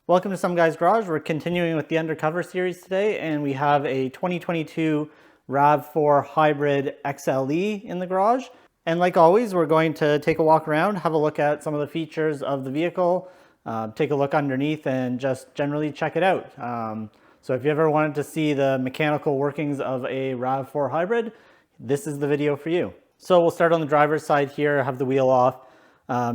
Welcome to SomeGuy's Garage. We're continuing with the Undercover Series today, and we have a 2022 Rav4 Hybrid XLE in the garage. And like always, we're going to take a walk around, have a look at some of the features of the vehicle, take a look underneath, and just generally check it out. So if you ever wanted to see the mechanical workings of a Rav4 Hybrid, this is the video for you. So we'll start on the driver's side here, have the wheel off.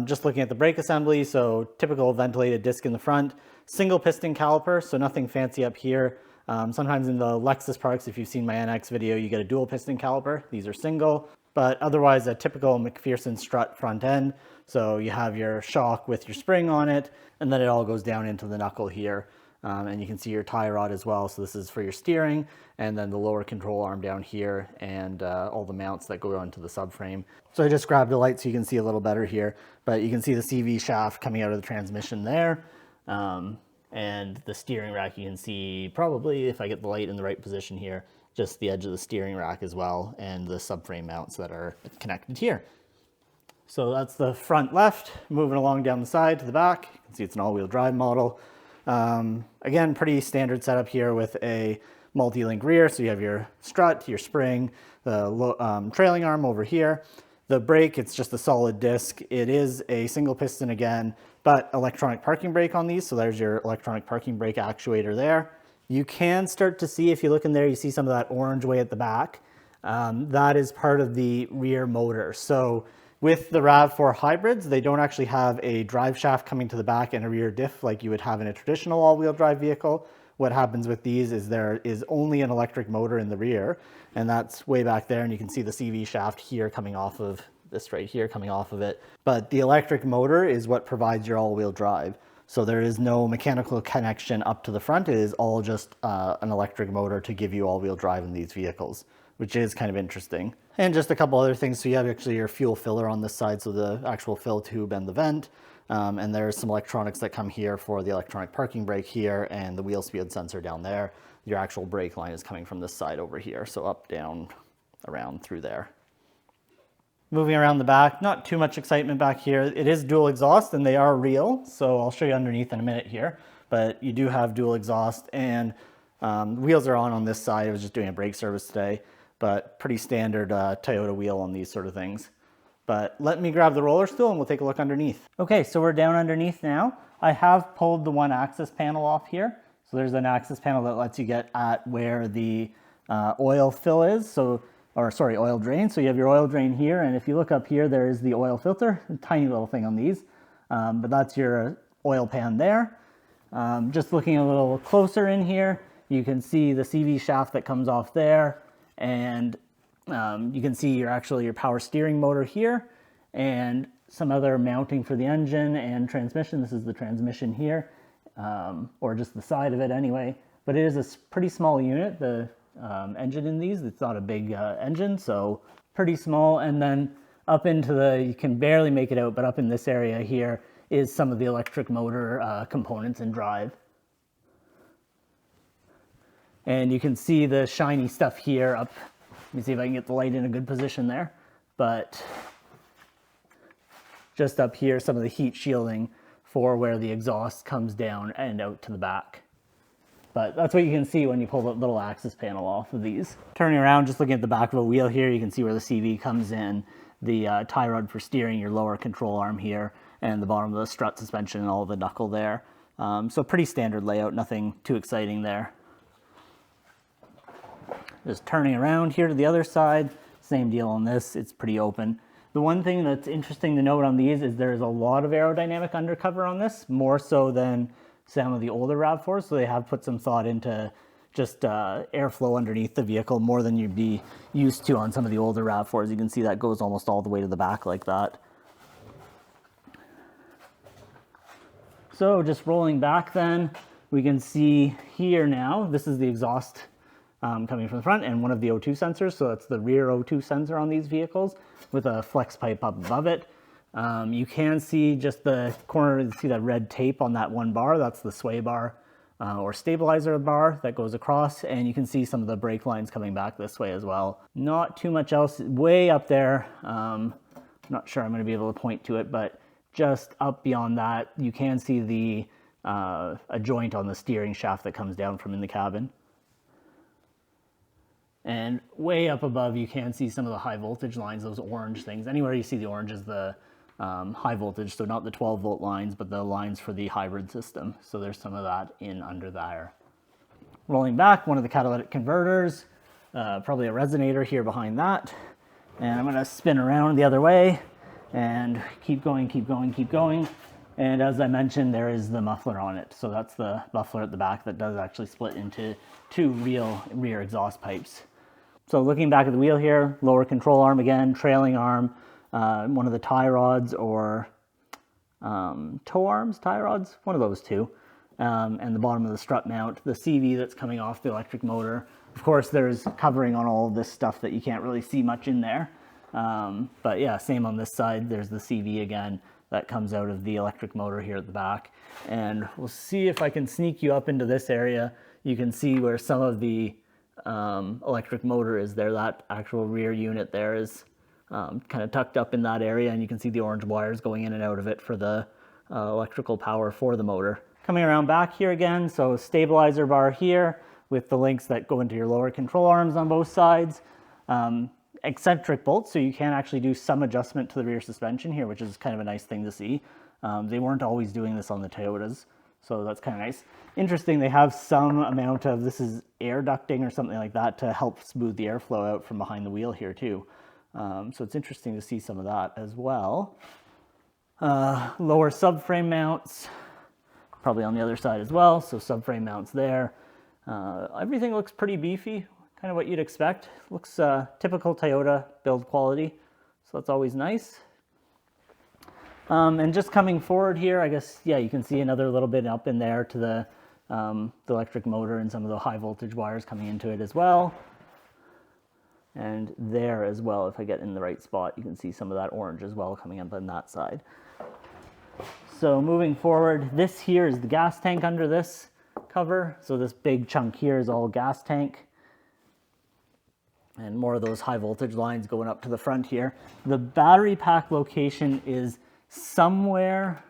Just looking at the brake assembly, so typical ventilated disc in the front, single piston caliper, so nothing fancy up here. Sometimes in the Lexus products, if you've seen my NX video, you get a dual piston caliper. These are single, but otherwise a typical McPherson strut front end. So you have your shock with your spring on it, and then it all goes down into the knuckle here. And you can see your tie rod as well. So this is for your steering, and then the lower control arm down here, and all the mounts that go onto the subframe. So I just grabbed the light so you can see a little better here, but you can see the CV shaft coming out of the transmission there. And the steering rack, you can see probably, if I get the light in the right position here, just the edge of the steering rack as well, and the subframe mounts that are connected here. So that's the front left. Moving along down the side to the back, you can see it's an all-wheel drive model. Again, pretty standard setup here with a multi-link rear. So you have your strut, your spring, the trailing arm over here. The brake, it's just a solid disc. It is a single piston again, but electronic parking brake on these. So there's your electronic parking brake actuator there. You can start to see, if you look in there, you see some of that orange way at the back. That is part of the rear motor. So with the Rav4 hybrids, they don't actually have a drive shaft coming to the back and a rear diff like you would have in a traditional all-wheel drive vehicle. What happens with these is there is only an electric motor in the rear, and that's way back there, and you can see the CV shaft here coming off of this right here, coming off of it. But the electric motor is what provides your all-wheel drive. So there is no mechanical connection up to the front. It is all just an electric motor to give you all-wheel drive in these vehicles, which is kind of interesting. And just a couple other things. So you have actually your fuel filler on this side, so the actual fill tube and the vent. And there's some electronics that come here for the electronic parking brake here, and the wheel speed sensor down there. Your actual brake line is coming from this side over here. So up, down, around through there. Moving around the back, not too much excitement back here. It is dual exhaust and they are real. So I'll show you underneath in a minute here, but you do have dual exhaust, and wheels are on this side. I was just doing a brake service today, but pretty standard Toyota wheel on these sort of things. But let me grab the roller stool and we'll take a look underneath. Okay, so we're down underneath now. I have pulled the one axis panel off here. So there's an axis panel that lets you get at where the oil fill is. Oil drain. So you have your oil drain here, and if you look up here, there is the oil filter, a tiny little thing on these, but that's your oil pan there. Just looking a little closer in here, you can see the CV shaft that comes off there, and you can see your power steering motor here, and some other mounting for the engine and transmission. This is the transmission here, or just the side of it anyway, but it is a pretty small unit. The engine in these, it's not a big engine, so pretty small. And then up into you can barely make it out, but up in this area here is some of the electric motor components and drive. And you can see the shiny stuff here up. Let me see if I can get the light in a good position there. But just up here, some of the heat shielding for where the exhaust comes down and out to the back. But that's what you can see when you pull the little axis panel off of these. Turning around, just looking at the back of the wheel here, you can see where the CV comes in, the tie rod for steering, your lower control arm here, and the bottom of the strut suspension and all of the knuckle there. So pretty standard layout, nothing too exciting there. Just turning around here to the other side, same deal on this, it's pretty open. The one thing that's interesting to note on these is there's a lot of aerodynamic undercover on this, more so than some of the older Rav4s, so they have put some thought into just airflow underneath the vehicle, more than you'd be used to on some of the older Rav4s. You can see that goes almost all the way to the back like that. So just rolling back then, we can see here now, this is the exhaust coming from the front and one of the O2 sensors, so that's the rear O2 sensor on these vehicles with a flex pipe up above it. You can see just the corner, you see that red tape on that one bar, that's the sway bar or stabilizer bar that goes across, and you can see some of the brake lines coming back this way as well. Not too much else way up there. Not sure I'm going to be able to point to it, but just up beyond that, you can see the a joint on the steering shaft that comes down from in the cabin. And way up above, you can see some of the high voltage lines, those orange things. Anywhere you see the orange is the high voltage, so not the 12 volt lines, but the lines for the hybrid system. So there's some of that in under there. Rolling back, one of the catalytic converters, probably a resonator here behind that. And I'm gonna spin around the other way and keep going, keep going, keep going. And as I mentioned, there is the muffler on it. So that's the muffler at the back that does actually split into two real rear exhaust pipes. So looking back at the wheel here, lower control arm again, trailing arm, one of the tie rods or toe arms, tie rods, one of those two. And the bottom of the strut mount, the CV that's coming off the electric motor. Of course, there's covering on all of this stuff that you can't really see much in there. But yeah, same on this side, there's the CV again that comes out of the electric motor here at the back. And we'll see if I can sneak you up into this area. You can see where some of the electric motor is there. That actual rear unit there is kind of tucked up in that area, and you can see the orange wires going in and out of it for the electrical power for the motor. Coming around back here again, so stabilizer bar here with the links that go into your lower control arms on both sides. Eccentric bolts, so you can actually do some adjustment to the rear suspension here, which is kind of a nice thing to see. They weren't always doing this on the Toyotas, so that's kind of nice. Interesting, they have some amount of, this is air ducting or something like that to help smooth the airflow out from behind the wheel here too. So it's interesting to see some of that as well. Lower subframe mounts, probably on the other side as well, so subframe mounts there. Everything looks pretty beefy, kind of what you'd expect. Looks typical Toyota build quality, so that's always nice. And just coming forward here, I guess, yeah, you can see another little bit up in there to the electric motor and some of the high voltage wires coming into it as well. And there as well, if I get in the right spot, you can see some of that orange as well coming up on that side. So moving forward, this here is the gas tank under this cover. So this big chunk here is all gas tank. And more of those high voltage lines going up to the front here. The battery pack location is somewhere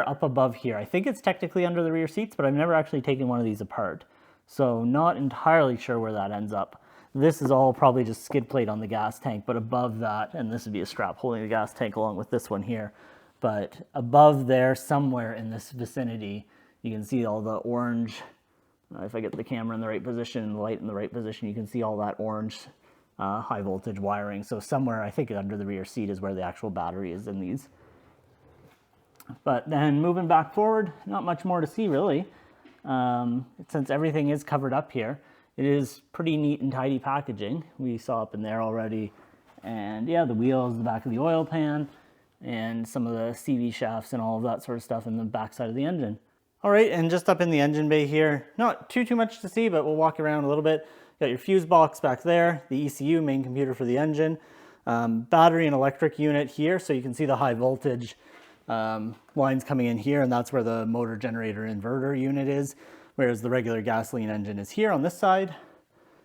up above here. I think it's technically under the rear seats, but I've never actually taken one of these apart. So not entirely sure where that ends up. This is all probably just skid plate on the gas tank, but above that, and this would be a strap holding the gas tank along with this one here, but above there, somewhere in this vicinity, you can see all the orange. If I get the camera in the right position and the light in the right position, you can see all that orange high voltage wiring. So somewhere, I think under the rear seat is where the actual battery is in these. But then moving back forward, not much more to see really. Since everything is covered up here, it is pretty neat and tidy packaging. We saw up in there already. And yeah, the wheels, the back of the oil pan, and some of the CV shafts and all of that sort of stuff in the back side of the engine. All right, and just up in the engine bay here, not too much to see, but we'll walk around a little bit. You got your fuse box back there, the ECU, main computer for the engine, battery and electric unit here, so you can see the high voltage lines coming in here, and that's where the motor generator inverter unit is, whereas the regular gasoline engine is here on this side.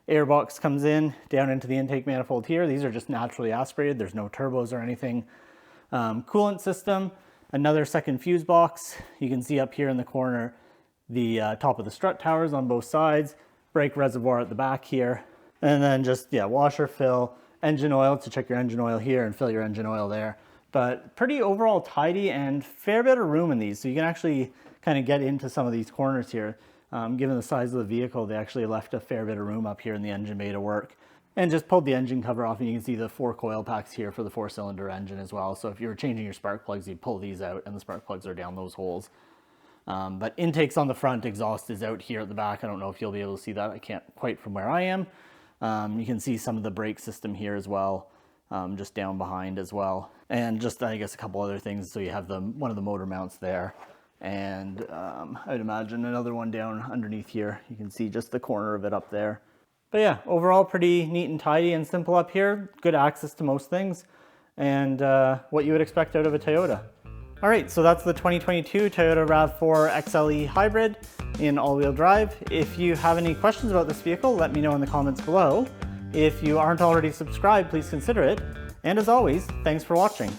Airbox comes in, down into the intake manifold here. These are just naturally aspirated, there's no turbos or anything. Coolant system. Another second fuse box. You can see up here in the corner the top of the strut towers on both sides, brake reservoir at the back here, and then just, yeah, washer, fill, engine oil to check your engine oil here and fill your engine oil there. But pretty overall tidy and fair bit of room in these, so you can actually kind of get into some of these corners here. Given the size of the vehicle, they actually left a fair bit of room up here in the engine bay to work. And just pulled the engine cover off, and you can see the 4 coil packs here for the 4-cylinder engine as well. So if you were changing your spark plugs, you'd pull these out, and the spark plugs are down those holes. But intake's on the front, exhaust is out here at the back. I don't know if you'll be able to see that. I can't quite from where I am. You can see some of the brake system here as well, just down behind as well. And just, I guess, a couple other things. So you have one of the motor mounts there. And I'd imagine another one down underneath here. You can see just the corner of it up there. But yeah, overall pretty neat and tidy and simple up here. Good access to most things, and what you would expect out of a Toyota. All right, so that's the 2022 Toyota RAV4 XLE Hybrid in all-wheel drive. If you have any questions about this vehicle, let me know in the comments below. If you aren't already subscribed, please consider it. And as always, thanks for watching.